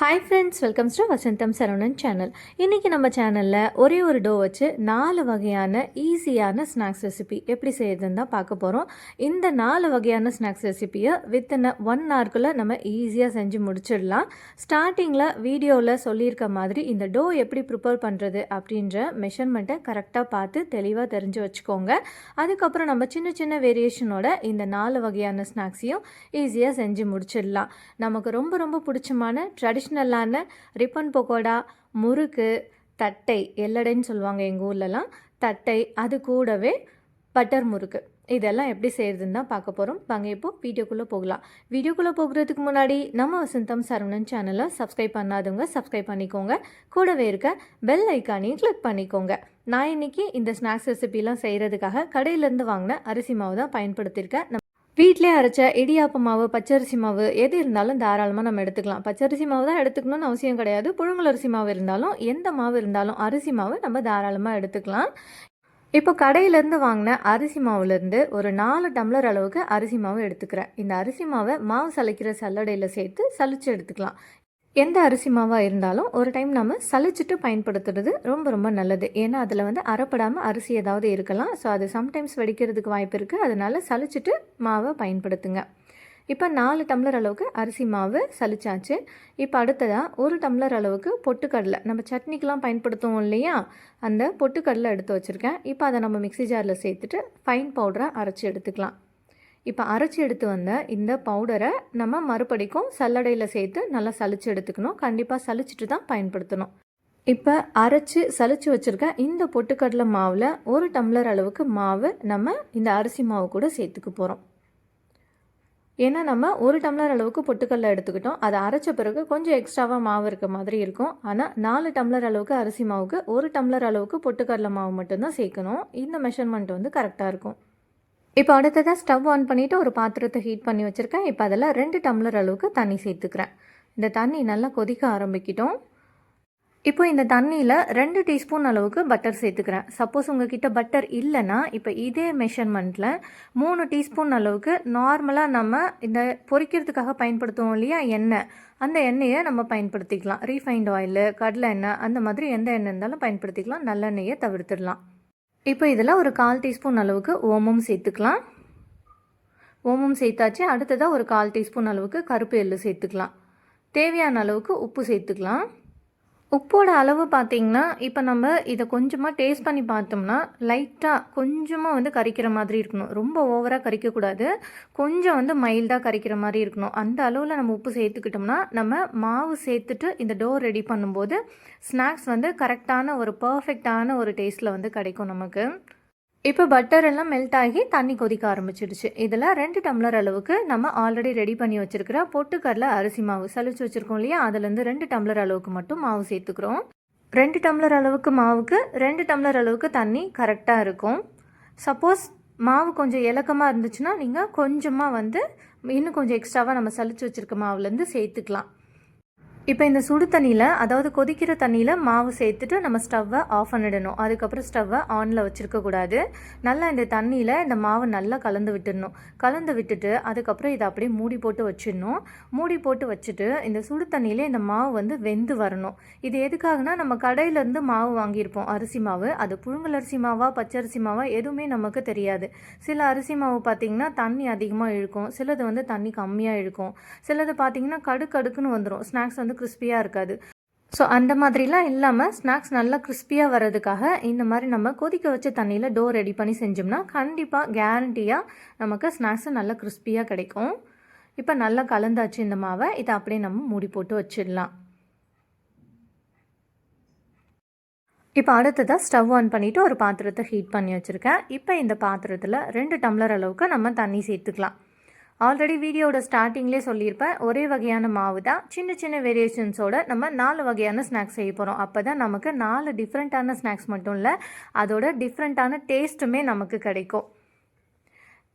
Hi friends, welcomes to Vasantham Saravanan channel. இன்றைக்கி நம்ம சேனலில் ஒரே ஒரு டோ வச்சு 4 வகையான ஈஸியான ஸ்நாக்ஸ் ரெசிபி எப்படி செய்யறதுன்னு தான் பார்க்க போகிறோம். இந்த 4 வகையான ஸ்நாக்ஸ் ரெசிபியை வித்தின் 1 ஹவர்க்குள்ளே நம்ம ஈஸியாக செஞ்சு முடிச்சிடலாம். ஸ்டார்டிங்கில் வீடியோவில் சொல்லியிருக்க மாதிரி இந்த டோ எப்படி ப்ரிப்பேர் பண்ணுறது அப்படின்ற மெஷர்மெண்ட்டை கரெக்டாக பார்த்து தெளிவாக தெரிஞ்சு வச்சுக்கோங்க. அதுக்கப்புறம் நம்ம சின்ன சின்ன வேரியேஷனோட இந்த 4 வகையான ஸ்நாக்ஸையும் ஈஸியாக செஞ்சு முடிச்சிடலாம். நமக்கு ரொம்ப ரொம்ப பிடிச்சமான ட்ரெடிஷ்னலான ரிப்பன் பக்கோடா, முறுக்கு, தட்டை, எல்லடைன்னு சொல்லுவாங்க எங்கள் ஊர்லலாம், தட்டை, அது கூடவே பட்டர் முறுக்கு, இதெல்லாம் எப்படி செய்கிறதுன்னு தான் பார்க்க போகிறோம். வாங்க இப்போது வீடியோக்குள்ளே போகலாம். வீடியோக்குள்ளே போகிறதுக்கு முன்னாடி நம்ம வசந்தம் சரவணன் சேனலை சப்ஸ்கிரைப் பண்ணாதவங்க சப்ஸ்கிரைப் பண்ணிக்கோங்க. கூடவே இருக்க பெல் ஐக்கானையும் கிளிக் பண்ணிக்கோங்க. நான் இன்றைக்கி இந்த ஸ்நாக்ஸ் ரெசிபிலாம் செய்கிறதுக்காக கடையிலேருந்து வாங்கின அரிசி மாவு தான் பயன்படுத்தியிருக்கேன். வீட்டிலே அரைச்ச இடியாப்ப மாவு, பச்சரிசி மாவு எது இருந்தாலும் தாராளமாக நம்ம எடுத்துக்கலாம். பச்சரிசி மாவு தான் எடுத்துக்கணும்னு அவசியம் கிடையாது. புழுங்கல் அரிசி மாவு இருந்தாலும், எந்த மாவு இருந்தாலும் அரிசி மாவு நம்ம தாராளமாக எடுத்துக்கலாம். இப்போ கடையிலேருந்து வாங்கின அரிசி மாவுலேருந்து ஒரு 4 டம்ளர் அளவுக்கு அரிசி மாவு எடுத்துக்கிறேன். இந்த அரிசி மாவை மாவு சலிக்கிற சல்லடையில் சேர்த்து சலிச்சு எடுத்துக்கலாம். எந்த அரிசி மாவாக இருந்தாலும் ஒரு டைம் நம்ம சலிச்சுட்டு பயன்படுத்துறது ரொம்ப ரொம்ப நல்லது. ஏன்னா அதில் அரைப்படாமல் அரிசி ஏதாவது இருக்கலாம். ஸோ அது சம்டைம்ஸ் வெடிக்கிறதுக்கு வாய்ப்பு இருக்குது. அதனால் சலிச்சுட்டு மாவை பயன்படுத்துங்க. இப்போ 4 டம்ளர் அளவுக்கு அரிசி மாவு சலிச்சாச்சு. இப்போ அடுத்ததாக 1 டம்ளர் அளவுக்கு பொட்டுக்கடலை, நம்ம சட்னிக்கெலாம் பயன்படுத்துவோம் இல்லையா, அந்த பொட்டுக்கடலை எடுத்து வச்சுருக்கேன். இப்போ அதை நம்ம மிக்ஸி ஜாரில் சேர்த்துட்டு ஃபைன் பவுடராக அரைச்சி எடுத்துக்கலாம். இப்போ அரைச்சி எடுத்து வந்த இந்த பவுடரை நம்ம மறுபடிக்கும் சல்லடையில் சேர்த்து நல்லா சலிச்சு எடுத்துக்கணும். கண்டிப்பாக சலிச்சுட்டு தான் பயன்படுத்தணும். இப்போ அரைச்சி சலிச்சு வச்சுருக்க இந்த பொட்டுக்கடலை மாவில் 1 டம்ளர் அளவுக்கு மாவு நம்ம இந்த அரிசி மாவு கூட சேர்த்துக்க போகிறோம். ஏன்னா நம்ம 1 டம்ளர் அளவுக்கு பொட்டுக்கடலை எடுத்துக்கிட்டோம். அதை அரைச்ச பிறகு கொஞ்சம் எக்ஸ்ட்ராவாக மாவு இருக்க மாதிரி இருக்கும். ஆனால் 4 டம்ளர் அளவுக்கு அரிசி மாவுக்கு 1 டம்ளர் அளவுக்கு பொட்டுக்கடலை மாவு மட்டும்தான் சேர்க்கணும். இந்த மெஷர்மெண்ட் கரெக்டாக இருக்கும். இப்போ அடுத்ததாக ஸ்டவ் ஆன் பண்ணிவிட்டு ஒரு பாத்திரத்தை ஹீட் பண்ணி வச்சுருக்கேன். இப்போ அதில் 2 டம்ளர் அளவுக்கு தண்ணி சேர்த்துக்கிறேன். இந்த தண்ணி நல்லா கொதிக்க ஆரம்பிக்கிட்டோம். இப்போ இந்த தண்ணியில் 2 டீஸ்பூன் அளவுக்கு பட்டர் சேர்த்துக்கிறேன். சப்போஸ் உங்ககிட்ட பட்டர் இல்லைன்னா இப்போ இதே மெஷர்மெண்ட்டில் 3 டீஸ்பூன் அளவுக்கு நார்மலாக நம்ம இந்த பொரிக்கிறதுக்காக பயன்படுத்துவோம் இல்லையா எண்ணெய், அந்த எண்ணெயை நம்ம பயன்படுத்திக்கலாம். ரீஃபைண்ட் ஆயில், கடலை எண்ணெய், அந்த மாதிரி எந்த எண்ணெய் இருந்தாலும் பயன்படுத்திக்கலாம். நல்லெண்ணெயை தவிர்த்துடலாம். இப்போ இதில் ஒரு 1/4 டீஸ்பூன் அளவுக்கு ஓமம் சேர்த்துக்கலாம். ஓமம் சேர்த்தாச்சு. அடுத்ததாக ஒரு 1/4 டீஸ்பூன் அளவுக்கு கருப்பு எள்ளு சேர்த்துக்கலாம். தேவையான அளவுக்கு உப்பு சேர்த்துக்கலாம். உப்போட அளவு பார்த்திங்கன்னா இப்போ நம்ம இதை கொஞ்சமாக டேஸ்ட் பண்ணி பார்த்தோம்னா லைட்டாக கொஞ்சமாக கரிக்கிற மாதிரி இருக்கணும். ரொம்ப ஓவராக கரிக்கக்கூடாது. கொஞ்சம் மைல்டாக கரிக்கிற மாதிரி இருக்கணும். அந்த அளவில் நம்ம உப்பு சேர்த்துக்கிட்டோம்னா நம்ம மாவு சேர்த்துட்டு இந்த டோ ரெடி பண்ணும்போது ஸ்நாக்ஸ் கரெக்டான ஒரு பர்ஃபெக்டான ஒரு டேஸ்ட்டில் கிடைக்கும் நமக்கு. இப்போ பட்டர் எல்லாம் மெல்ட் ஆகி தண்ணி கொதிக்க ஆரம்பிச்சிடுச்சு. இதில் 2 டம்ளர் அளவுக்கு நம்ம ஆல்ரெடி ரெடி பண்ணி வச்சுருக்கிற பொட்டுக்கடலை அரிசி மாவு சலிச்சு வச்சுருக்கோம் இல்லையா, அதுலேருந்து 2 டம்ளர் அளவுக்கு மட்டும் மாவு சேர்த்துக்கிறோம். 2 டம்ளர் அளவுக்கு மாவுக்கு 2 டம்ளர் அளவுக்கு தண்ணி கரெக்டாக இருக்கும். சப்போஸ் மாவு கொஞ்சம் இலக்கமாக இருந்துச்சுன்னா நீங்கள் கொஞ்சமாக இன்னும் கொஞ்சம் எக்ஸ்ட்ராவாக நம்ம சலிச்சு வச்சுருக்க மாவுலேருந்து சேர்த்துக்கலாம். இப்போ இந்த சுடு தண்ணியில், அதாவது கொதிக்கிற தண்ணியில் மாவு சேர்த்துட்டு நம்ம ஸ்டவ்வை ஆஃப் பண்ணிடணும். அதுக்கப்புறம் ஸ்டவ்வை ஆனில் வச்சுருக்கக்கூடாது. நல்லா இந்த தண்ணியில் இந்த மாவு நல்லா கலந்து விட்டுடணும். கலந்து விட்டுட்டு அதுக்கப்புறம் இதை அப்படியே மூடி போட்டு வச்சிடணும். மூடி போட்டு வச்சுட்டு இந்த சுடு தண்ணியில் இந்த மாவு வெந்து வரணும். இது எதுக்காகனா, நம்ம கடையிலேருந்து மாவு வாங்கியிருப்போம் அரிசி மாவு, அது புழுங்கல் அரிசி மாவா பச்சரிசி மாவா எதுவுமே நமக்கு தெரியாது. சில அரிசி மாவு பார்த்திங்கன்னா தண்ணி அதிகமாக இழுக்கும், சிலது தண்ணி கம்மியாக இழுக்கும், சிலது பார்த்திங்கன்னா கடுக்குன்னு வந்துடும். ஸ்நாக்ஸ் கிறிஸ்பியாக இருக்காது. ஸோ அந்த மாதிரிலாம் இல்லாமல் ஸ்நாக்ஸ் நல்லா கிறிஸ்பியாக வர்றதுக்காக இந்த மாதிரி நம்ம கொதிக்க வச்ச தண்ணியில் டோ ரெடி பண்ணி செஞ்சோம்னா கண்டிப்பாக கேரண்டியாக நமக்கு ஸ்நாக்ஸு நல்லா கிறிஸ்பியாக கிடைக்கும். இப்போ நல்லா கலந்தாச்சு இந்த மாவை. இதை அப்படியே நம்ம மூடி போட்டு வச்சிடலாம். இப்போ அடுத்ததாக ஸ்டவ் ஆன் பண்ணிவிட்டு ஒரு பாத்திரத்தை ஹீட் பண்ணி வச்சுருக்கேன். இப்போ இந்த பாத்திரத்தில் 2 டம்ளர் அளவுக்கு நம்ம தண்ணி சேர்த்துக்கலாம். ஆல்ரெடி வீடியோட ஸ்டார்டிங்லேயே சொல்லியிருப்பேன், ஒரே வகையான மாவு தான், சின்ன சின்ன வேரியேஷன்ஸோட நம்ம 4 வகையான ஸ்நாக்ஸ் செய்ய போகிறோம். அப்போ தான் நமக்கு 4 டிஃப்ரெண்ட்டான ஸ்நாக்ஸ் மட்டும் இல்லை, அதோட டிஃப்ரெண்ட்டான டேஸ்ட்டுமே நமக்கு கிடைக்கும்.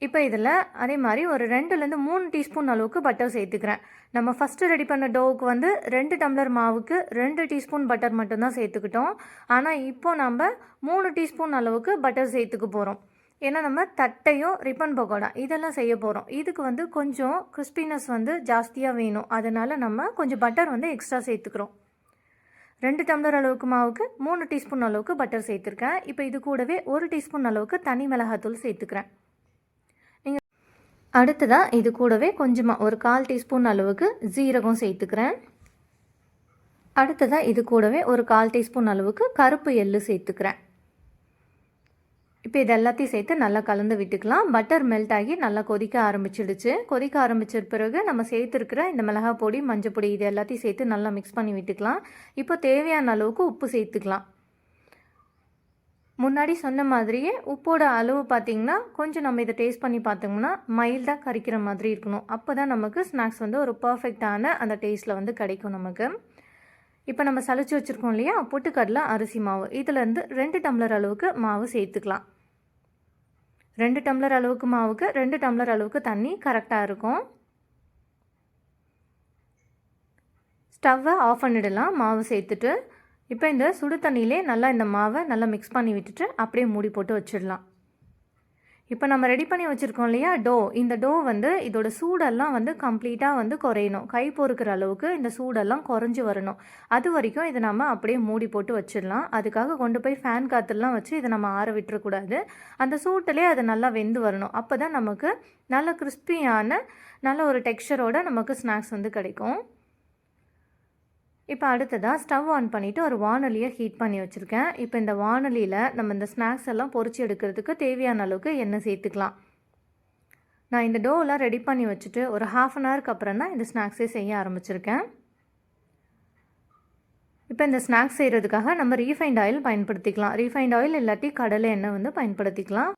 இப்போ இதில் அதே மாதிரி ஒரு 2லேருந்து 3 டீஸ்பூன் அளவுக்கு பட்டர் சேர்த்துக்கிறேன். நம்ம ஃபஸ்ட்டு ரெடி பண்ண டோவுக்கு 2 டம்ளர் மாவுக்கு 2 டீஸ்பூன் பட்டர் மட்டும்தான் சேர்த்துக்கிட்டோம். ஆனால் இப்போ நம்ம 3 டீஸ்பூன் அளவுக்கு பட்டர் சேர்த்துக்க போகிறோம். ஏன்னா நம்ம தட்டையும் ரிப்பன் பக்கோடா இதெல்லாம் செய்ய போகிறோம். இதுக்கு வந்து கொஞ்சம் கிறிஸ்பினஸ் வந்து ஜாஸ்தியாக வேணும். அதனால் நம்ம கொஞ்சம் பட்டர் வந்து எக்ஸ்ட்ரா சேர்த்துக்கிறோம். 2 டம்ளர் அளவுக்கு மாவுக்கு 3 டீஸ்பூன் அளவுக்கு பட்டர் சேர்த்துருக்கேன். இப்போ இது கூடவே 1 டீஸ்பூன் அளவுக்கு தனி மிளகாத்தூள் சேர்த்துக்கிறேன். நீங்கள் அடுத்ததாக இது கூடவே கொஞ்சமாக ஒரு 1/4 டீஸ்பூன் அளவுக்கு ஜீரகம் சேர்த்துக்கிறேன். அடுத்ததாக இது கூடவே ஒரு 1/4 டீஸ்பூன் அளவுக்கு கருப்பு எள்ளு சேர்த்துக்கிறேன். இப்போ இது எல்லாத்தையும் சேர்த்து நல்லா கலந்து விட்டுக்கலாம். பட்டர் மெல்ட் ஆகி நல்லா கொதிக்க ஆரம்பிச்சிடுச்சு. கொதிக்க ஆரம்பிச்ச பிறகு நம்ம சேர்த்துருக்கிற இந்த மிளகாய் பொடி, மஞ்சள் பொடி இது எல்லாத்தையும் சேர்த்து நல்லா மிக்ஸ் பண்ணி விட்டுக்கலாம். இப்போ தேவையான அளவுக்கு உப்பு சேர்த்துக்கலாம். முன்னாடி சொன்ன மாதிரியே உப்போட அளவு பார்த்திங்கன்னா கொஞ்சம் நம்ம இதை டேஸ்ட் பண்ணி பார்த்தோம்னா மைல்டாக கரிக்கிற மாதிரி இருக்கணும். அப்போ தான் நமக்கு ஸ்நாக்ஸ் வந்து ஒரு பர்ஃபெக்டான அந்த டேஸ்ட்டில் வந்து கிடைக்கும் நமக்கு. இப்போ நம்ம சளிச்சு வச்சுருக்கோம் இல்லையா பொட்டுக்கடலை அரிசி மாவு, இதிலேருந்து 2 டம்ளர் அளவுக்கு மாவு சேர்த்துக்கலாம். 2 டம்ளர் அளவுக்கு மாவுக்கு 2 டம்ளர் அளவுக்கு தண்ணி கரெக்டாக இருக்கும். ஸ்டவ்வை ஆஃப் பண்ணிடலாம் மாவு சேர்த்துட்டு. இப்போ இந்த சுடு தண்ணியிலே நல்லா இந்த மாவை நல்லா மிக்ஸ் பண்ணி விட்டுட்டு அப்படியே மூடி போட்டு வச்சிடலாம். இப்போ நம்ம ரெடி பண்ணி வச்சுருக்கோம் இல்லையா டோ, இந்த டோ வந்து இதோட சூடெல்லாம் வந்து கம்ப்ளீட்டாக வந்து குறையணும். கை பொறுக்கிற அளவுக்கு இந்த சூடெல்லாம் குறைஞ்சி வரணும். அது வரைக்கும் இதை நம்ம அப்படியே மூடி போட்டு வச்சிடலாம். அதுக்காக கொண்டு போய் ஃபேன் காற்றுலாம் வச்சு இதை நம்ம ஆற விட்டுறக்கூடாது. அந்த சூட்டிலே அது நல்லா வெந்து வரணும். அப்போ தான் நமக்கு நல்ல கிறிஸ்பியான நல்ல ஒரு டெக்ஸ்சரோட நமக்கு ஸ்நாக்ஸ் வந்து கிடைக்கும். இப்போ அடுத்ததாக ஸ்டவ் ஆன் பண்ணிவிட்டு ஒரு வானொலியை ஹீட் பண்ணி வச்சுருக்கேன். இப்போ இந்த வானொலியில் நம்ம இந்த ஸ்நாக்ஸ் எல்லாம் பொரிச்சு எடுக்கிறதுக்கு தேவையான அளவுக்கு எண்ணெய் சேர்த்துக்கலாம். நான் இந்த டோவெலாம் ரெடி பண்ணி வச்சுட்டு ஒரு 1/2 அன் ஹவருக்கு அப்புறம் தான் இந்த ஸ்நாக்ஸே செய்ய ஆரம்பிச்சிருக்கேன். இப்போ இந்த ஸ்நாக்ஸ் செய்கிறதுக்காக நம்ம ரீஃபைண்ட் ஆயில் பயன்படுத்திக்கலாம். ரீஃபைண்ட் ஆயில் இல்லாட்டி கடலை எண்ணெய் வந்து பயன்படுத்திக்கலாம்.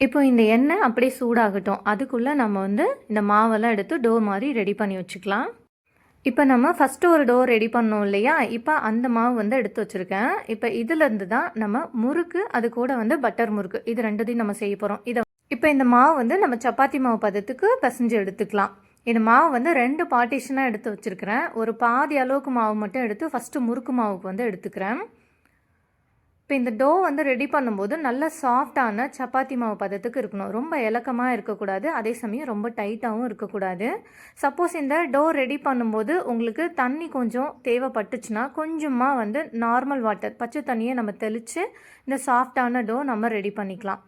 இப்போ இந்த எண்ணெய் அப்படியே சூடாகட்டும். அதுக்குள்ளே நம்ம வந்து இந்த மாவெல்லாம் எடுத்து டோ மாதிரி ரெடி பண்ணி வச்சுக்கலாம். இப்போ நம்ம ஃபஸ்ட்டு ஒரு டோ ரெடி பண்ணோம் இல்லையா, இப்போ அந்த மாவு வந்து எடுத்து வச்சுருக்கேன். இப்போ இதிலேருந்து தான் நம்ம முறுக்கு, அது கூட வந்து பட்டர் முறுக்கு, இது 2த்தையும் நம்ம செய்ய போகிறோம். இப்போ இந்த மாவு வந்து நம்ம சப்பாத்தி மாவு பதத்துக்கு பிசைஞ்சு எடுத்துக்கலாம். இந்த மாவு வந்து 2 பார்ட்டிஷனாக எடுத்து வச்சுருக்கிறேன். ஒரு பாதி அளவுக்கு மாவு மட்டும் எடுத்து ஃபஸ்ட்டு முறுக்கு மாவுக்கு வந்து எடுத்துக்கிறேன். இப்போ இந்த டோ வந்து ரெடி பண்ணும்போது நல்ல சாஃப்டான சப்பாத்தி மாவு பதத்துக்கு இருக்கணும். ரொம்ப இலக்கமாக இருக்கக்கூடாது, அதே சமயம் ரொம்ப டைட்டாகவும் இருக்கக்கூடாது. சப்போஸ் இந்த டோ ரெடி பண்ணும்போது உங்களுக்கு தண்ணி கொஞ்சம் தேவைப்பட்டுச்சுன்னா கொஞ்சமாக வந்து நார்மல் வாட்டர், பச்சை தண்ணியை நம்ம தெளித்து இந்த சாஃப்டான டோ நம்ம ரெடி பண்ணிக்கலாம்.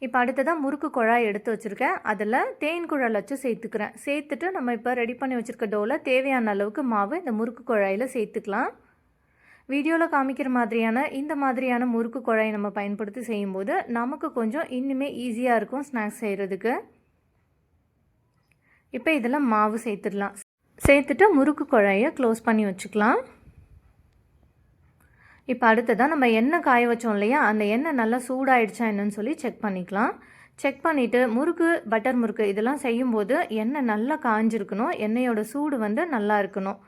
இப்போ அடுத்ததாக முறுக்கு குழாய் எடுத்து வச்சுருக்கேன். அதில் தேன் குழல் வச்சு சேர்த்துக்கிறேன். சேர்த்துட்டு நம்ம இப்போ ரெடி பண்ணி வச்சுருக்க டோவில் தேவையான அளவுக்கு மாவு இந்த முறுக்கு குழாயில் சேர்த்துக்கலாம். வீடியோவில் காமிக்கிற இந்த மாதிரியான முறுக்கு குழாயை நம்ம பயன்படுத்தி செய்யும்போது நமக்கு கொஞ்சம் இன்னுமே ஈஸியாக இருக்கும் ஸ்நாக்ஸ் செய்கிறதுக்கு. இப்போ இதில் மாவு சேர்த்துடலாம். சேர்த்துட்டு முறுக்கு குழாயை க்ளோஸ் பண்ணி வச்சுக்கலாம். இப்போ அடுத்ததாக நம்ம எண்ணெய் காய வச்சோம் இல்லையா, அந்த எண்ணெய் நல்லா சூடாயிடுச்சா என்னன்னு சொல்லி செக் பண்ணிக்கலாம். செக் பண்ணிவிட்டு முறுக்கு, பட்டர் முறுக்கு இதெல்லாம் செய்யும்போது எண்ணெய் நல்லா காஞ்சிருக்கணும். எண்ணெயோட சூடு வந்து நல்லா இருக்கணும்.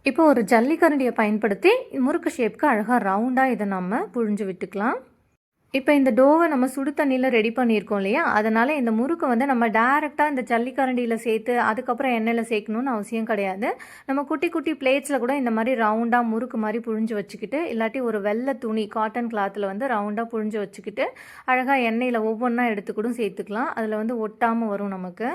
இப்போ ஒரு ஜல்லிக்கரண்டியை பயன்படுத்தி முறுக்கு ஷேப்புக்கு அழகாக ரவுண்டாக இதை நம்ம புழிஞ்சு விட்டுக்கலாம். இப்போ இந்த டோவை நம்ம சுடு தண்ணியில் ரெடி பண்ணியிருக்கோம் இல்லையா, அதனால் இந்த முறுக்கு வந்து நம்ம டேரெக்டாக இந்த ஜல்லிக்கரண்டியில் சேர்த்து அதுக்கப்புறம் எண்ணெயில் சேர்க்கணுன்னு அவசியம் கிடையாது. நம்ம குட்டி குட்டி பிளேட்ஸில் கூட இந்த மாதிரி ரவுண்டாக முறுக்கு மாதிரி புழிஞ்சு வச்சுக்கிட்டு, இல்லாட்டி ஒரு வெள்ளை துணி காட்டன் கிளாத்தில் வந்து ரவுண்டாக புழிஞ்சு வச்சுக்கிட்டு அழகாக எண்ணெயில் ஒவ்வொன்றா எடுத்து கூட சேர்த்துக்கலாம். அதில் வந்து ஒட்டாமல் வரும். நமக்கு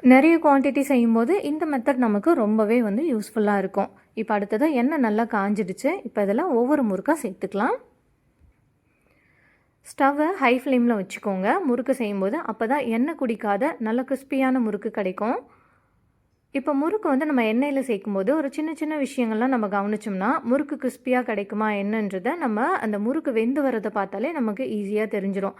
நிறைய குவான்டிட்டி செய்யும்போது இந்த மெத்தட் நமக்கு ரொம்பவே வந்து யூஸ்ஃபுல்லாக இருக்கும். இப்போ அடுத்ததாக எண்ணெய் நல்லா காஞ்சிடுச்சு. இப்போ இதெல்லாம் ஒவ்வொரு முறுக்காக சேர்த்துக்கலாம். ஸ்டவ்வை ஹை ஃப்ளேமில் வச்சுக்கோங்க முறுக்கு செய்யும்போது. அப்போ தான் எண்ணெய் குடிக்காத நல்ல கிறிஸ்பியான முறுக்கு கிடைக்கும். இப்போ முறுக்கு வந்து நம்ம எண்ணெயில் சேர்க்கும்போது ஒரு சின்ன சின்ன விஷயங்கள்லாம் நம்ம கவனிச்சோம்னா முறுக்கு கிறிஸ்பியாக கிடைக்குமா என்னன்றதை நம்ம அந்த முறுக்கு வெந்து வரதை பார்த்தாலே நமக்கு ஈஸியாக தெரிஞ்சிடும்.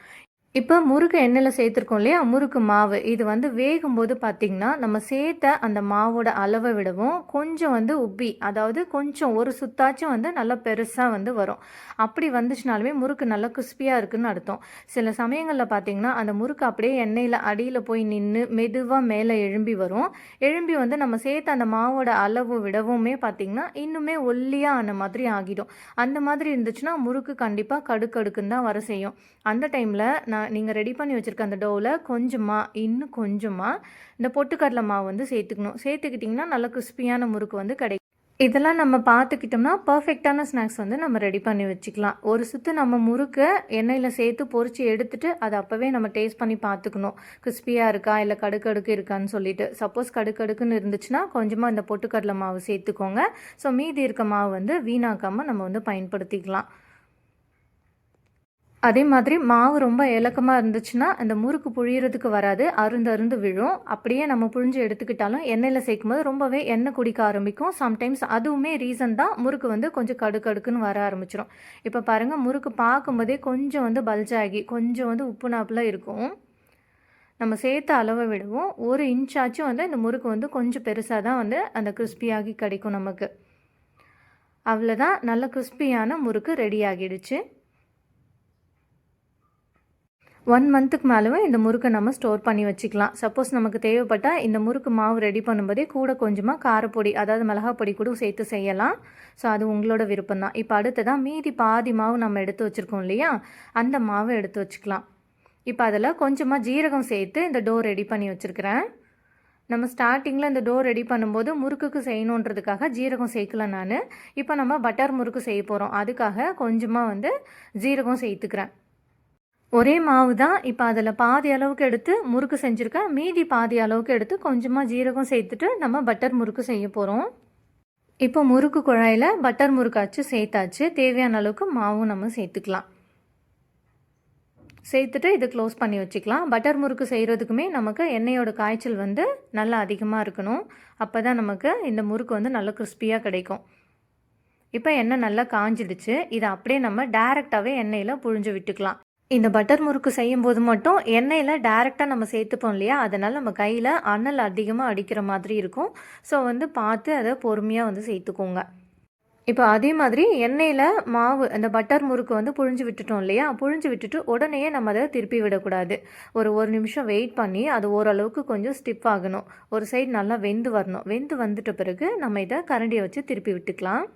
இப்போ முறுக்கு எண்ணெயில் சேர்த்துருக்கோம் இல்லையா, முறுக்கு மாவு இது வந்து வேகும்போது பார்த்திங்கன்னா நம்ம சேர்த்த அந்த மாவோட அளவை விடவும் கொஞ்சம் வந்து உப்பி, அதாவது கொஞ்சம் ஒரு சுத்தாச்சும் வந்து நல்லா பெருசாக வந்து வரும். அப்படி வந்துச்சுனாலுமே முறுக்கு நல்லா கிறிஸ்பியாக இருக்குதுன்னு அர்த்தம். சில சமயங்களில் பார்த்திங்கன்னா அந்த முறுக்கு அப்படியே எண்ணெயில் அடியில் போய் நின்று மெதுவாக மேலே எழும்பி வரும். எழும்பி வந்து நம்ம சேர்த்த அந்த மாவோட அளவு விடவுமே பார்த்திங்கன்னா இன்னுமே ஒல்லியாக ஆன மாதிரி ஆகிடும். அந்த மாதிரி இருந்துச்சுன்னா முறுக்கு கண்டிப்பாக கடுக்கடுக்குன்னு தான் வர செய்யும். அந்த டைமில் நீங்கள் ரெடி பண்ணி வச்சுருக்க அந்த டோவில் இன்னும் கொஞ்சமாக இந்த பொட்டுக்கடலை மாவு வந்து சேர்த்துக்கணும். சேர்த்துக்கிட்டிங்கன்னா நல்ல கிறிஸ்பியான முறுக்கு வந்து கிடைக்கும். இதெல்லாம் நம்ம பார்த்துக்கிட்டோம்னா பர்ஃபெக்டான ஸ்நாக்ஸ் வந்து நம்ம ரெடி பண்ணி வச்சுக்கலாம். ஒரு சுத்து நம்ம முறுக்க எண்ணெயில் சேர்த்து பொரிச்சு எடுத்துட்டு அதை அப்போவே நம்ம டேஸ்ட் பண்ணி பார்த்துக்கணும். கிறிஸ்பியாக இருக்கா இல்லை கடுக்கடுக்கு இருக்கான்னு சொல்லிட்டு. சப்போஸ் கடுக்கடுக்குன்னு இருந்துச்சுன்னா கொஞ்சமாக இந்த பொட்டுக்கடலை மாவு சேர்த்துக்கோங்க. ஸோ மீதி இருக்க மாவு வந்து வீணாக்காமல் நம்ம வந்து பயன்படுத்திக்கலாம். அதே மாதிரி மாவு ரொம்ப இலக்கமாக இருந்துச்சுன்னா அந்த முறுக்கு புழியறதுக்கு வராது, அருந்து அருந்து விழும். அப்படியே நம்ம புழிஞ்சு எடுத்துக்கிட்டாலும் எண்ணெயில் சேர்க்கும்போது ரொம்பவே எண்ணெய் குடிக்க ஆரம்பிக்கும். சம்டைம்ஸ் அதுவுமே ரீசன் தான் முறுக்கு வந்து கொஞ்சம் கடுக்கடுக்குன்னு வர ஆரம்பிச்சிடும். இப்போ பாருங்கள், முறுக்கு பார்க்கும்போதே கொஞ்சம் வந்து பல்ஜாகி கொஞ்சம் வந்து உப்பு நாப்பில் இருக்கும். நம்ம சேர்த்த அளவை விடவும் 1 இன்ச்சாச்சும் வந்து இந்த முறுக்கு வந்து கொஞ்சம் பெருசாக தான் வந்து அந்த கிறிஸ்பியாகி கிடைக்கும் நமக்கு. அவ்வளோதான், நல்ல கிறிஸ்பியான முறுக்கு ரெடி ஆகிடுச்சு. 1 மந்த்துக்கு மேலவே இந்த முறுக்கை நம்ம ஸ்டோர் பண்ணி வச்சுக்கலாம். சப்போஸ் நமக்கு தேவைப்பட்டால் இந்த முறுக்கு மாவு ரெடி பண்ணும்போதே கூட கொஞ்சமாக காரப்பொடி, அதாவது மிளகாப்பொடி கூட சேர்த்து செய்யலாம். ஸோ அது உங்களோட விருப்பம் தான். இப்போ அடுத்ததான் மீதி பாதி மாவு நம்ம எடுத்து வச்சுருக்கோம் இல்லையா, அந்த மாவை எடுத்து வச்சுக்கலாம். இப்போ அதில் கொஞ்சமாக ஜீரகம் சேர்த்து இந்த டோ ரெடி பண்ணி வச்சுருக்கிறேன். நம்ம ஸ்டார்டிங்கில் இந்த டோ ரெடி பண்ணும்போது முறுக்குக்கு செய்யணுன்றதுக்காக ஜீரகம் சேர்க்கல நான். இப்போ நம்ம பட்டர் முறுக்கு செய்ய போகிறோம். அதுக்காக கொஞ்சமாக வந்து ஜீரகம் சேர்த்துக்கிறேன். ஒரே மாவு தான். இப்போ அதில் பாதி அளவுக்கு எடுத்து முறுக்கு செஞ்சுருக்கேன். மீதி பாதி அளவுக்கு எடுத்து கொஞ்சமாக ஜீரகம் சேர்த்துட்டு நம்ம பட்டர் முறுக்கு செய்ய போகிறோம். இப்போ முறுக்கு குழாயில் பட்டர் முறுக்காச்சு சேர்த்தாச்சு. தேவையான அளவுக்கு மாவும் நம்ம சேர்த்துக்கலாம். சேர்த்துட்டு இதை க்ளோஸ் பண்ணி வச்சுக்கலாம். பட்டர் முறுக்கு செய்கிறதுக்குமே நமக்கு எண்ணெயோட காய்ச்சல் வந்து நல்லா அதிகமாக இருக்கணும். அப்போ தான் நமக்கு இந்த முறுக்கு வந்து நல்லா கிறிஸ்பியாக கிடைக்கும். இப்போ எண்ணெய் நல்லா காஞ்சிடுச்சு. இதை அப்படியே நம்ம டைரெக்டாகவே எண்ணெயில் புழிஞ்சு விட்டுக்கலாம். இந்த பட்டர் முறுக்கு செய்யும்போது மட்டும் எண்ணெயில் டைரெக்டாக நம்ம சேர்த்துப்போம் இல்லையா, அதனால் நம்ம கையில் அனல் அதிகமாக அடிக்கிற மாதிரி இருக்கும். ஸோ வந்து பார்த்து அதை பொறுமையாக வந்து சேர்த்துக்கோங்க. இப்போ அதே மாதிரி எண்ணெயில் மாவு அந்த பட்டர் முறுக்கு வந்து புழிஞ்சு விட்டுட்டோம் இல்லையா, புழிஞ்சு விட்டுட்டு உடனே நம்ம அதை திருப்பி விடக்கூடாது. ஒரு நிமிஷம் வெயிட் பண்ணி அது ஓரளவுக்கு கொஞ்சம் ஸ்டிஃப் ஆகணும். ஒரு சைடு நல்லா வெந்து வரணும். வெந்து வந்துட்ட பிறகு நம்ம இதை கரண்டியை வச்சு திருப்பி விட்டுக்கலாம்.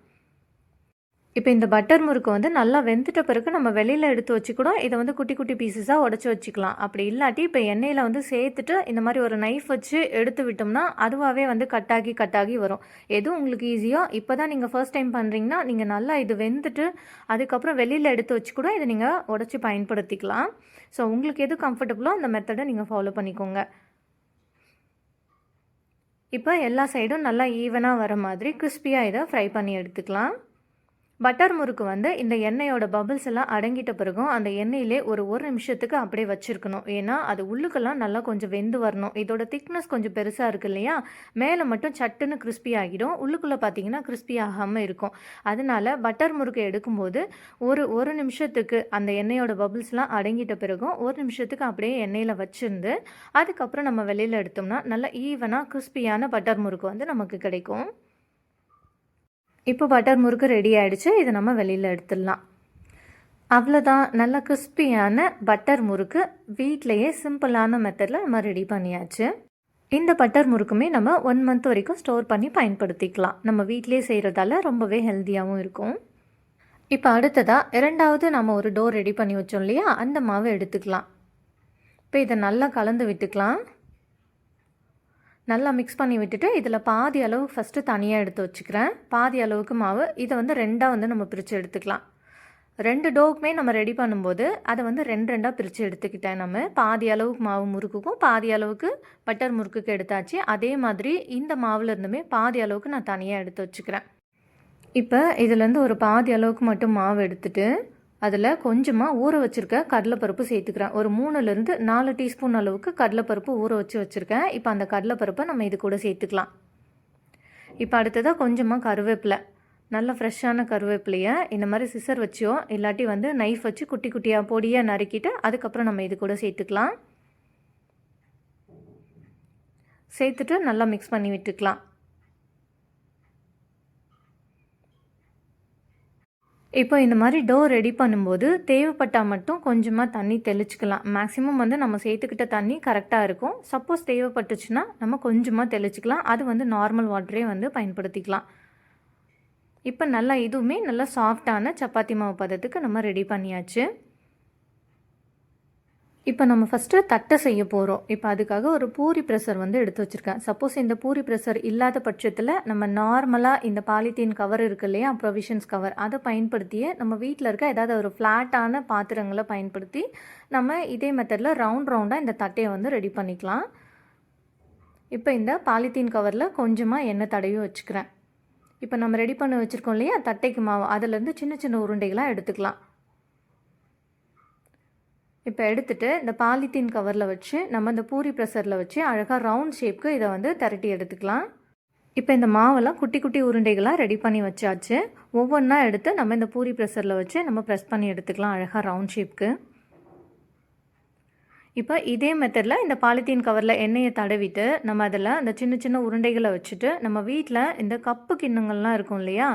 இப்போ இந்த பட்டர் முறுக்கு வந்து நல்லா வெந்துட்ட பிறகு நம்ம வெளியில் எடுத்து வச்சு கூட இதை வந்து குட்டி குட்டி பீசஸாக உடச்சி வச்சுக்கலாம். அப்படி இல்லாட்டி இப்போ எண்ணெயில் வந்து சேர்த்துட்டு இந்த மாதிரி ஒரு நைஃப் வச்சு எடுத்து விட்டோம்னா அதுவாகவே வந்து கட்டாகி வரும். எதுவும் உங்களுக்கு ஈஸியோ, இப்போ தான் நீங்கள் ஃபர்ஸ்ட் டைம் பண்ணுறீங்கன்னா நீங்கள் நல்லா இது வெந்துட்டு அதுக்கப்புறம் வெளியில் எடுத்து வச்சு கூட இதை நீங்கள் உடச்சி பயன்படுத்திக்கலாம். ஸோ உங்களுக்கு எது கம்ஃபர்டபுளோ அந்த மெத்தடை நீங்கள் ஃபாலோ பண்ணிக்கோங்க. இப்போ எல்லா சைடும் நல்லா ஈவனாக வர மாதிரி கிறிஸ்பியாக இதை ஃப்ரை பண்ணி எடுத்துக்கலாம். பட்டர் முறுக்கு வந்து இந்த எண்ணெயோட பபிள்ஸ் எல்லாம் அடங்கிட்ட பிறகும் அந்த எண்ணெயிலே ஒரு நிமிஷத்துக்கு அப்படியே வச்சுருக்கணும். ஏன்னா அது உள்ளுக்கெல்லாம் நல்லா கொஞ்சம் வெந்து வரணும். இதோட திக்னஸ் கொஞ்சம் பெருசாக இருக்குது இல்லையா, மேலே மட்டும் சட்டுன்னு கிறிஸ்பி ஆகிடும், உள்ளுக்குள்ளே பார்த்தீங்கன்னா கிறிஸ்பி ஆகாமல் இருக்கும். அதனால பட்டர் முறுக்கு எடுக்கும்போது ஒரு நிமிஷத்துக்கு அந்த எண்ணெயோட பபிள்ஸ்லாம் அடங்கிட்ட பிறகும் 1 நிமிஷத்துக்கு அப்படியே எண்ணெயில் வச்சுருந்து அதுக்கப்புறம் நம்ம வெளியில் எடுத்தோம்னா நல்லா ஈவனாக கிறிஸ்பியான பட்டர் முறுக்கு வந்து நமக்கு கிடைக்கும். இப்போ பட்டர் முறுக்கு ரெடி ஆகிடுச்சு. இதை நம்ம வெளியில் எடுத்துடலாம். அவ்வளோதான், நல்ல கிறிஸ்பியான பட்டர் முறுக்கு வீட்டிலையே சிம்பிளான மெத்தடில் நம்ம ரெடி பண்ணியாச்சு. இந்த பட்டர் முறுக்குமே நம்ம 1 மந்த் வரைக்கும் ஸ்டோர் பண்ணி பயன்படுத்திக்கலாம். நம்ம வீட்டிலே செய்கிறதால ரொம்பவே ஹெல்த்தியாகவும் இருக்கும். இப்போ அடுத்ததாக 2வது நம்ம ஒரு டோ ரெடி பண்ணி வச்சோம் இல்லையா, அந்த மாவை எடுத்துக்கலாம். இப்போ இதை நல்லா கலந்து விட்டுக்கலாம். நல்லா மிக்ஸ் பண்ணி விட்டுட்டு இதில் பாதி அளவு ஃபஸ்ட்டு தனியாக எடுத்து வச்சுக்கிறேன். பாதி அளவுக்கு மாவு இதை வந்து 2ஆக வந்து நம்ம பிரித்து எடுத்துக்கலாம். 2 டோவுக்குமே நம்ம ரெடி பண்ணும்போது அதை வந்து 2ஆக பிரித்து எடுத்துக்கிட்டேன். நம்ம பாதி அளவுக்கு மாவு முறுக்குக்கும் பாதி அளவுக்கு பட்டர் முறுக்குக்கு எடுத்தாச்சு. அதே மாதிரி இந்த மாவில் இருந்துமே பாதி அளவுக்கு நான் தனியாக எடுத்து வச்சுக்கிறேன். இப்போ இதுலேருந்து ஒரு பாதி அளவுக்கு மட்டும் மாவு எடுத்துட்டு அதில் கொஞ்சமாக ஊற வச்சுருக்க கடலைப்பருப்பு சேர்த்துக்கிறேன். ஒரு 3லேருந்து 4 டீஸ்பூன் அளவுக்கு கடலைப்பருப்பு ஊற வச்சுருக்கேன். இப்போ அந்த கடலைப்பருப்பை நம்ம இது கூட சேர்த்துக்கலாம். இப்போ அடுத்ததாக கொஞ்சமாக கருவேப்பிலை, நல்ல ஃப்ரெஷ்ஷான கருவேப்பிலையை இந்த மாதிரி சிசர் வச்சோ இல்லாட்டி வந்து நைஃப் வச்சு குட்டி குட்டியாக பொடியாக நறுக்கிட்டு அதுக்கப்புறம் நம்ம இது கூட சேர்த்துக்கலாம். சேர்த்துட்டு நல்லா மிக்ஸ் பண்ணி விட்டுக்கலாம். இப்போ இந்த மாதிரி டோ ரெடி பண்ணும்போது தேவைப்பட்டால் மட்டும் கொஞ்சமாக தண்ணி தெளிச்சிக்கலாம். மேக்ஸிமம் வந்து நம்ம சேர்த்துக்கிட்ட தண்ணி கரெக்டாக இருக்கும். சப்போஸ் தேவைப்பட்டுச்சுன்னா நம்ம கொஞ்சமாக தெளிச்சிக்கலாம். அது வந்து நார்மல் வாட்டரே வந்து பயன்படுத்திக்கலாம். இப்போ நல்லா இதுவுமே நல்லா சாஃப்டான சப்பாத்தி மாவு பதத்துக்கு நம்ம ரெடி பண்ணியாச்சு. இப்போ நம்ம ஃபஸ்ட்டு தட்டை செய்ய போகிறோம். இப்போ அதுக்காக ஒரு பூரி ப்ரெஷர் வந்து எடுத்து வச்சுருக்கேன். சப்போஸ் இந்த பூரி ப்ரெஷர் இல்லாத பட்சத்தில் நம்ம நார்மலாக இந்த பாலித்தீன் கவர் இருக்கு இல்லையா, ப்ரொவிஷன்ஸ் கவர், அதை பயன்படுத்தியே நம்ம வீட்டில் இருக்க ஏதாவது ஒரு ஃப்ளாட்டான பாத்திரங்களை பயன்படுத்தி நம்ம இதே மெத்தடில் ரவுண்டாக இந்த தட்டையை வந்து ரெடி பண்ணிக்கலாம். இப்போ இந்த பாலித்தீன் கவரில் கொஞ்சமாக எண்ணெய் தடவி வச்சுக்கிறேன். இப்போ நம்ம ரெடி பண்ணி வச்சுருக்கோம் இல்லையா தட்டைக்கு மாவு, அதிலேருந்து சின்ன சின்ன உருண்டைகளாக எடுத்துக்கலாம். இப்போ எடுத்துகிட்டு இந்த பாலித்தீன் கவரில் வச்சு நம்ம இந்த பூரி ப்ரெஷரில் வச்சு அழகாக ரவுண்ட் ஷேப்க்கு இதை வந்து திரட்டி எடுத்துக்கலாம். இப்போ இந்த மாவெல்லாம் குட்டி குட்டி உருண்டைகளாக ரெடி பண்ணி வச்சாச்சு. ஒவ்வொன்றா எடுத்து நம்ம இந்த பூரி ப்ரெஷரில் வச்சு நம்ம ப்ரெஸ் பண்ணி எடுத்துக்கலாம் அழகாக ரவுண்ட் ஷேப்க்கு. இப்போ இதே மெத்தடில் இந்த பாலித்தீன் கவரில் எண்ணெயை தடவிட்டு நம்ம அதில் அந்த சின்ன சின்ன உருண்டைகளை வச்சுட்டு நம்ம வீட்டில் இந்த கப்பு கிண்ணங்கள்லாம் இருக்கும் இல்லையா,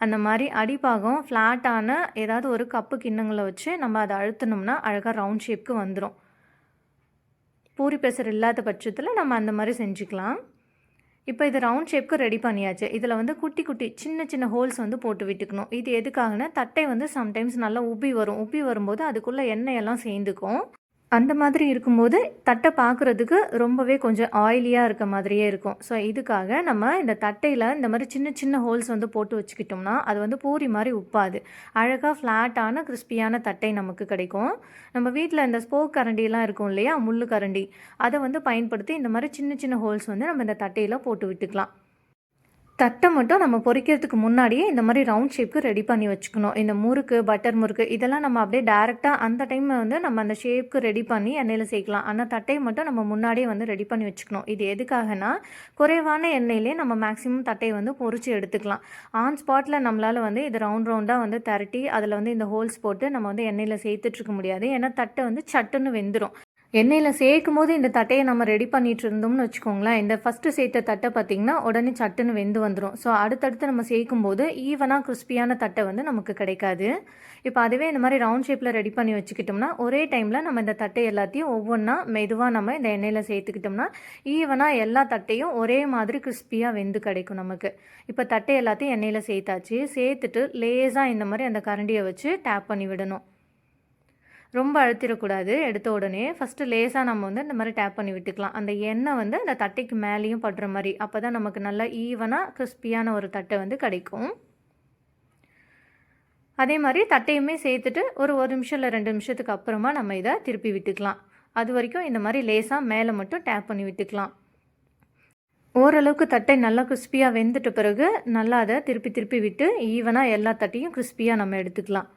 அந்த மாதிரி அடிப்பாகம் ஃப்ளாட்டான ஏதாவது ஒரு கப்பு கிண்ணங்களை வச்சு நம்ம அதை அழுத்தினோம்னா அழகாக ரவுண்ட் ஷேப்க்கு வந்துடும். பூரி ப்ரெஷர் இல்லாத பட்சத்தில் நம்ம அந்த மாதிரி செஞ்சுக்கலாம். இப்போ இது ரவுண்ட் ஷேப்க்கு ரெடி பண்ணியாச்சு. இதில் வந்து குட்டி குட்டி சின்ன சின்ன ஹோல்ஸ் வந்து போட்டு விட்டுக்கணும். இது எதுக்காகனா தட்டை வந்து சம்டைம்ஸ் நல்லா உப்பி வரும். உப்பி வரும்போது அதுக்குள்ளே எண்ணெயெல்லாம் சேர்ந்துக்கும். அந்த மாதிரி இருக்கும்போது தட்டை பார்க்குறதுக்கு ரொம்பவே கொஞ்சம் ஆயிலியாக இருக்க மாதிரியே இருக்கும். ஸோ இதுக்காக நம்ம இந்த தட்டையில் இந்த மாதிரி சின்ன சின்ன ஹோல்ஸ் வந்து போட்டு வச்சுக்கிட்டோம்னா அது வந்து பூரி மாதிரி உப்பாது. அழகாக ஃப்ளாட்டான கிறிஸ்பியான தட்டை நமக்கு கிடைக்கும். நம்ம வீட்டில் இந்த ஸ்போக் கரண்டிலாம் இருக்கும் இல்லையா, முள்ளு கரண்டி, அதை வந்து பயன்படுத்தி இந்த மாதிரி சின்ன சின்ன ஹோல்ஸ் வந்து நம்ம இந்த தட்டையில் போட்டு விட்டுக்கலாம். தட்டை மட்டும் நம்ம பொரிக்கிறதுக்கு முன்னாடியே இந்த மாதிரி ரவுண்ட் ஷேப்க்கு ரெடி பண்ணி வச்சுக்கணும். இந்த முறுக்கு, பட்டர் முறுக்கு இதெல்லாம் நம்ம அப்படியே டேரெக்டாக அந்த டைமில் வந்து நம்ம அந்த ஷேப்க்கு ரெடி பண்ணி எண்ணெயில் சேர்க்கலாம். ஆனால் தட்டையை மட்டும் நம்ம முன்னாடியே வந்து ரெடி பண்ணி வச்சுக்கணும். இது எதுக்காகனா குறைவான எண்ணெயிலே நம்ம மேக்ஸிமம் தட்டையை வந்து பொரிச்சு எடுத்துக்கலாம். ஆன் ஸ்பாட்டில் நம்மளால் வந்து இது ரவுண்டாக வந்து திரட்டி அதில் வந்து இந்த ஹோல்ஸ் போட்டு நம்ம வந்து எண்ணெயில் சேர்த்துட்ருக்க முடியாது. ஏன்னா தட்டை வந்து சட்டுன்னு வெந்துடும். எண்ணெயில் சேர்க்கும் போது இந்த தட்டையை நம்ம ரெடி பண்ணிட்டு இருந்தோம்னு வச்சுக்கோங்களேன், இந்த ஃபஸ்ட்டு சேர்த்த தட்டை பார்த்திங்கன்னா உடனே சட்டுன்னு வெந்து வந்துடும். ஸோ அடுத்தடுத்து நம்ம சேர்க்கும் போது ஈவனாக கிறிஸ்பியான தட்டை வந்து நமக்கு கிடைக்காது. இப்போ அதுவே இந்த மாதிரி ரவுண்ட் ஷேப்பில் ரெடி பண்ணி வச்சுக்கிட்டோம்னா ஒரே டைமில் நம்ம இந்த தட்டை எல்லாத்தையும் ஒவ்வொன்றா மெதுவாக நம்ம இந்த எண்ணெயில் சேர்த்துக்கிட்டோம்னா ஈவனாக எல்லா தட்டையும் ஒரே மாதிரி கிறிஸ்பியாக வெந்து கிடைக்கும் நமக்கு. இப்போ தட்டை எல்லாத்தையும் எண்ணெயில் சேர்த்தாச்சு. சேர்த்துட்டு லேஸாக இந்த மாதிரி அந்த கரண்டியை வச்சு டேப் பண்ணி விடணும். ரொம்ப அழுத்திடக்கூடாது. எடுத்த உடனே ஃபஸ்ட்டு லேசாக நம்ம வந்து இந்த மாதிரி டேப் பண்ணி விட்டுக்கலாம். அந்த எண்ணெய் வந்து அந்த தட்டைக்கு மேலேயும் படுற மாதிரி. அப்போ தான் நமக்கு நல்லா ஈவனாக கிறிஸ்பியான ஒரு தட்டை வந்து கிடைக்கும். அதே மாதிரி தட்டையுமே சேர்த்துட்டு ஒரு நிமிஷம் இல்லை 2 நிமிஷத்துக்கு அப்புறமா நம்ம இதை திருப்பி விட்டுக்கலாம். அது வரைக்கும் இந்த மாதிரி லேசாக மேலே மட்டும் டேப் பண்ணி விட்டுக்கலாம். ஓரளவுக்கு தட்டை நல்லா கிறிஸ்பியாக வெந்துட்ட பிறகு நல்லா அதை திருப்பி திருப்பி விட்டு ஈவனாக எல்லா தட்டையும் கிறிஸ்பியாக நம்ம எடுத்துக்கலாம்.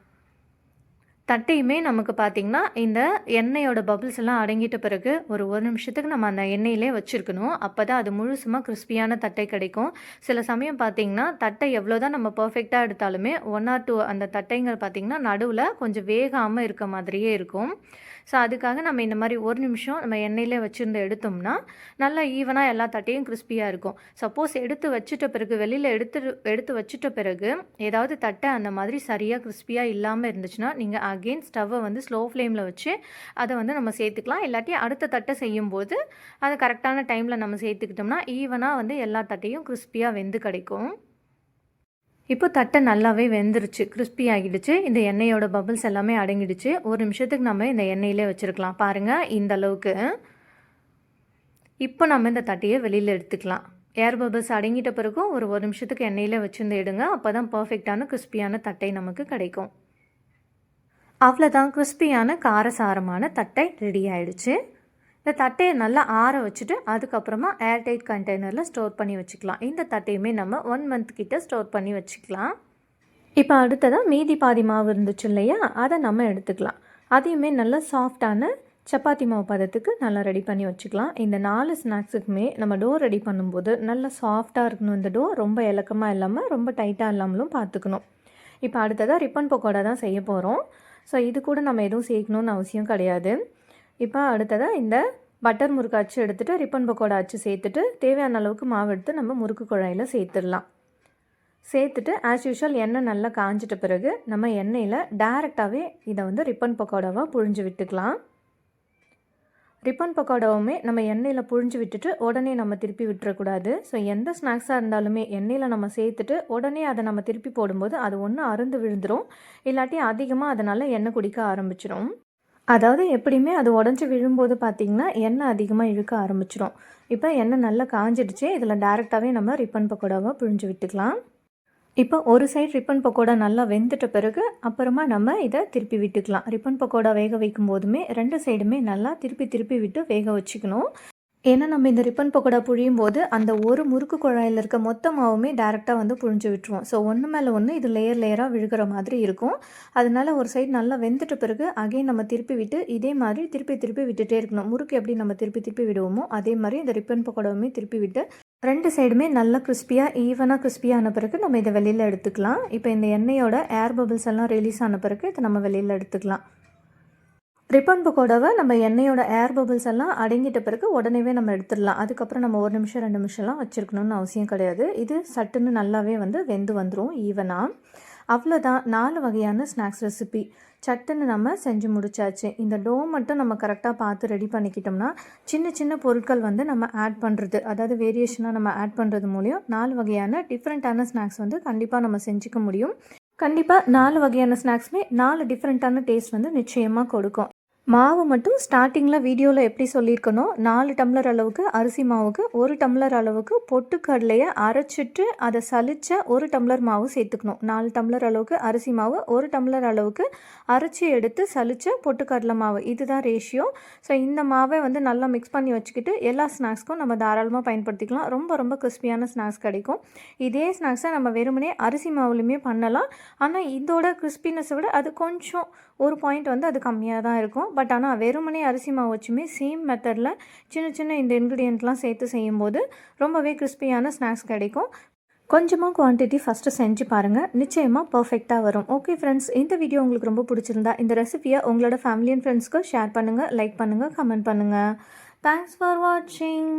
தட்டையுமே நமக்கு பார்த்திங்கன்னா இந்த எண்ணெயோட பபிள்ஸ் எல்லாம் அடங்கிட்ட பிறகு ஒரு நிமிஷத்துக்கு நம்ம அந்த எண்ணெயிலே வச்சுருக்கணும். அப்போ தான் அது முழுசுமாக கிறிஸ்பியான தட்டை கிடைக்கும். சில சமயம் பார்த்திங்கன்னா தட்டை எவ்வளோ தான் நம்ம பர்ஃபெக்டாக எடுத்தாலுமே 1 or 2 அந்த தட்டைங்கள் பார்த்திங்கன்னா நடுவில் கொஞ்சம் வேகாமல் இருக்க மாதிரியே இருக்கும். ஸோ அதுக்காக நம்ம இந்த மாதிரி 1 நிமிஷம் நம்ம எண்ணெயிலே வச்சுருந்து எடுத்தோம்னா நல்லா ஈவனாக எல்லா தட்டையும் கிறிஸ்பியாக இருக்கும். சப்போஸ் எடுத்து வச்சுட்ட பிறகு வெளியில் எடுத்து வச்சுட்ட பிறகு ஏதாவது தட்டை அந்த மாதிரி சரியாக கிறிஸ்பியாக இல்லாமல் இருந்துச்சுன்னா நீங்கள் அகெயின் ஸ்டவ்வை வந்து ஸ்லோ ஃப்ளேமில் வச்சு அதை வந்து நம்ம சேர்த்துக்கலாம். இல்லாட்டி அடுத்த தட்டை செய்யும்போது அதை கரெக்டான டைமில் நம்ம சேர்த்துக்கிட்டோம்னா ஈவனாக வந்து எல்லா தட்டையும் கிறிஸ்பியாக வெந்து கிடைக்கும். இப்போ தட்டை நல்லாவே வெந்துருச்சு, கிறிஸ்பி ஆகிடுச்சு. இந்த எண்ணெயோட பபிள்ஸ் எல்லாமே அடங்கிடுச்சு. 1 நிமிஷத்துக்கு நம்ம இந்த எண்ணெயிலே வச்சுருக்கலாம். பாருங்கள் இந்த அளவுக்கு. இப்போ நம்ம இந்த தட்டையை வெளியில் எடுத்துக்கலாம். ஏர் பபிள்ஸ் அடங்கிட்ட பிறகும் ஒரு நிமிஷத்துக்கு எண்ணெயிலே வச்சுருந்து எடுங்க. அப்போ தான் பர்ஃபெக்டான கிறிஸ்பியான தட்டை நமக்கு கிடைக்கும். அவ்வளோதான், கிறிஸ்பியான காரசாரமான தட்டை ரெடி ஆகிடுச்சு. இந்த தட்டையை நல்லா ஆற வச்சுட்டு அதுக்கப்புறமா ஏர்டைட் கண்டெய்னரில் ஸ்டோர் பண்ணி வச்சுக்கலாம். இந்த தட்டையுமே நம்ம 1 month கிட்ட ஸ்டோர் பண்ணி வச்சுக்கலாம். இப்போ அடுத்ததாக மீதி பாதி மாவு இருந்துச்சு இல்லையா, அதை நம்ம எடுத்துக்கலாம். அதையுமே நல்லா சாஃப்டான சப்பாத்தி மாவு பதத்துக்கு நல்லா ரெடி பண்ணி வச்சுக்கலாம். இந்த 4 ஸ்நாக்ஸுக்குமே நம்ம டோ ரெடி பண்ணும்போது நல்லா சாஃப்டாக இருக்கணும். இந்த டோ ரொம்ப இலக்கமாக இல்லாமல் ரொம்ப டைட்டாக இல்லாமலும் பார்த்துக்கணும். இப்போ அடுத்ததாக ரிப்பன் பக்கோடா தான் செய்ய போகிறோம். ஸோ இது கூட நம்ம எதுவும் சேர்க்கணுன்னு அவசியம் கிடையாது. இப்போ அடுத்ததாக இந்த பட்டர் முறுக்கு அச்சு எடுத்துகிட்டு ரிப்பன் பக்கோடா அச்சு சேர்த்துட்டு தேவையான அளவுக்கு மாவு எடுத்து நம்ம முறுக்கு குழாயில் சேர்த்துடலாம். சேர்த்துட்டு ஆஸ் யூஷுவல் எண்ணெய் நல்லா காஞ்சிட்ட பிறகு நம்ம எண்ணெயில் டைரெக்டாகவே இதை வந்து ரிப்பன் பக்கோடாவாக புழிஞ்சு விட்டுக்கலாம். ரிப்பன் பக்கோடாவுமே நம்ம எண்ணெயில் புழிஞ்சு விட்டுட்டு உடனே நம்ம திருப்பி விட்டுறக்கூடாது. ஸோ எந்த ஸ்நாக்ஸாக இருந்தாலுமே எண்ணெயில் நம்ம சேர்த்துட்டு உடனே அதை நம்ம திருப்பி போடும்போது அது ஒன்று அருந்து விழுந்துடும், இல்லாட்டி அதிகமாக அதனால் எண்ணெய் குடிக்க ஆரம்பிச்சிடும். அதாவது எப்படியுமே அது உடஞ்சி விழும்போது பார்த்திங்கன்னா எண்ணெய் அதிகமாக இழுக்க ஆரம்பிச்சிடும். இப்போ எண்ணெய் நல்லா காஞ்சிடுச்சு. இதில் டேரெக்டாகவே நம்ம ரிப்பன் பக்கோடாவை புழிஞ்சு விட்டுக்கலாம். இப்போ ஒரு சைடு ரிப்பன் பக்கோடா நல்லா வெந்துட்ட பிறகு அப்புறமா நம்ம இதை திருப்பி விட்டுக்கலாம். ரிப்பன் பக்கோடா வேக வைக்கும் போதுமே 2 சைடுமே நல்லா திருப்பி திருப்பி விட்டு வேக வச்சுக்கணும். ஏன்னா நம்ம இந்த ரிப்பன் பக்கோடா புழியும் போது அந்த ஒரு முறுக்கு குழாயில் இருக்க மொத்த மாவுமே டேரெக்டாக வந்து புழிஞ்சு விட்டுருவோம். ஸோ ஒன்று மேலே ஒன்று இது லேயராக விழுகிற மாதிரி இருக்கும். அதனால ஒரு சைடு நல்லா வெந்துட்ட பிறகு அகைன் நம்ம திருப்பி விட்டு இதே மாதிரி திருப்பி திருப்பி விட்டுட்டே இருக்கணும். முறுக்கு எப்படி நம்ம திருப்பி திருப்பி விடுவோமோ அதே மாதிரி இந்த ரிப்பன் பக்கோடாவுமே திருப்பி விட்டு 2 சைடுமே நல்லா கிறிஸ்பியாக ஈவனாக கிறிஸ்பியான பிறகு நம்ம இதை வெளியில் எடுத்துக்கலாம். இப்போ இந்த எண்ணெயோட ஏர் பபிள்ஸ் எல்லாம் ரிலீஸ் ஆன பிறகு இதை நம்ம வெளியில் எடுத்துக்கலாம். ரிப்பன் பக்கோடாவை நம்ம எண்ணெயோட ஏர் பபிள்ஸ் எல்லாம் அடங்கிட்ட பிறகு உடனேவே நம்ம எடுத்துடலாம். அதுக்கப்புறம் நம்ம 1 நிமிஷம் 2 நிமிஷம்லாம் வச்சுருக்கணும்னு அவசியம் கிடையாது. இது சட்டுன்னு நல்லாவே வந்து வெந்து வந்துடும் ஈவனாக. அவ்வளோதான், 4 வகையான ஸ்நாக்ஸ் ரெசிபி சட்டுன்னு நம்ம செஞ்சு முடிச்சாச்சு. இந்த டோ மட்டும் நம்ம கரெக்டாக பார்த்து ரெடி பண்ணிக்கிட்டோம்னா சின்ன சின்ன பொருட்கள் வந்து நம்ம ஆட் பண்ணுறது, அதாவது வேரியேஷனாக நம்ம ஆட் பண்ணுறது மூலியம் 4 வகையான டிஃப்ரெண்ட்டான ஸ்நாக்ஸ் வந்து கண்டிப்பாக நம்ம செஞ்சுக்க முடியும். கண்டிப்பாக 4 வகையான ஸ்நாக்ஸுமே 4 டிஃப்ரெண்ட்டான டேஸ்ட் வந்து நிச்சயமாக கொடுக்கும். மாவு மட்டும் ஸ்டார்டிங்கில் வீடியோவில் எப்படி சொல்லியிருக்கணும், 4 டம்ளர் அளவுக்கு அரிசி மாவுக்கு 1 டம்ளர் அளவுக்கு பொட்டுக்கடலையை அரைச்சிட்டு அதை சலிச்ச 1 டம்ளர் மாவு சேர்த்துக்கணும். 4 டம்ளர் அளவுக்கு அரிசி மாவு, 1 டம்ளர் அளவுக்கு அரைச்சி எடுத்து சலிச்ச பொட்டுக்கடலை மாவு, இதுதான் ரேஷியோ. ஸோ இந்த மாவை வந்து நல்லா மிக்ஸ் பண்ணி வச்சுக்கிட்டு எல்லா ஸ்நாக்ஸ்க்கும் நம்ம தாராளமாக பயன்படுத்திக்கலாம். ரொம்ப ரொம்ப கிறிஸ்பியான ஸ்நாக்ஸ் கிடைக்கும். இதே ஸ்நாக்ஸை நம்ம வெறுமனே அரிசி மாவுலையுமே பண்ணலாம். ஆனால் இதோட கிறிஸ்பினஸை விட அது கொஞ்சம் ஒரு பாயிண்ட் வந்து அது கம்மியாக தான் இருக்கும். பட் ஆனால் வெறுமனே அரிசி மாவு வச்சுமே சேம் மெத்தடில் சின்ன சின்ன இந்த இன்க்ரீடியண்ட்லாம் சேர்த்து செய்யும்போது ரொம்பவே கிறிஸ்பியான ஸ்நாக்ஸ் கிடைக்கும். கொஞ்சமாக குவான்டிட்டி ஃபஸ்ட்டு செஞ்சு பாருங்கள், நிச்சயமாக பர்ஃபெக்டாக வரும். ஓகே ஃப்ரெண்ட்ஸ், இந்த வீடியோ உங்களுக்கு ரொம்ப பிடிச்சிருந்தா இந்த ரெசிபியை உங்களோட ஃபேமிலி அண்ட் ஃப்ரெண்ட்ஸ்க்கு ஷேர் பண்ணுங்கள், லைக் பண்ணுங்கள், கமெண்ட் பண்ணுங்கள். தேங்க்ஸ் ஃபார் வாட்சிங்.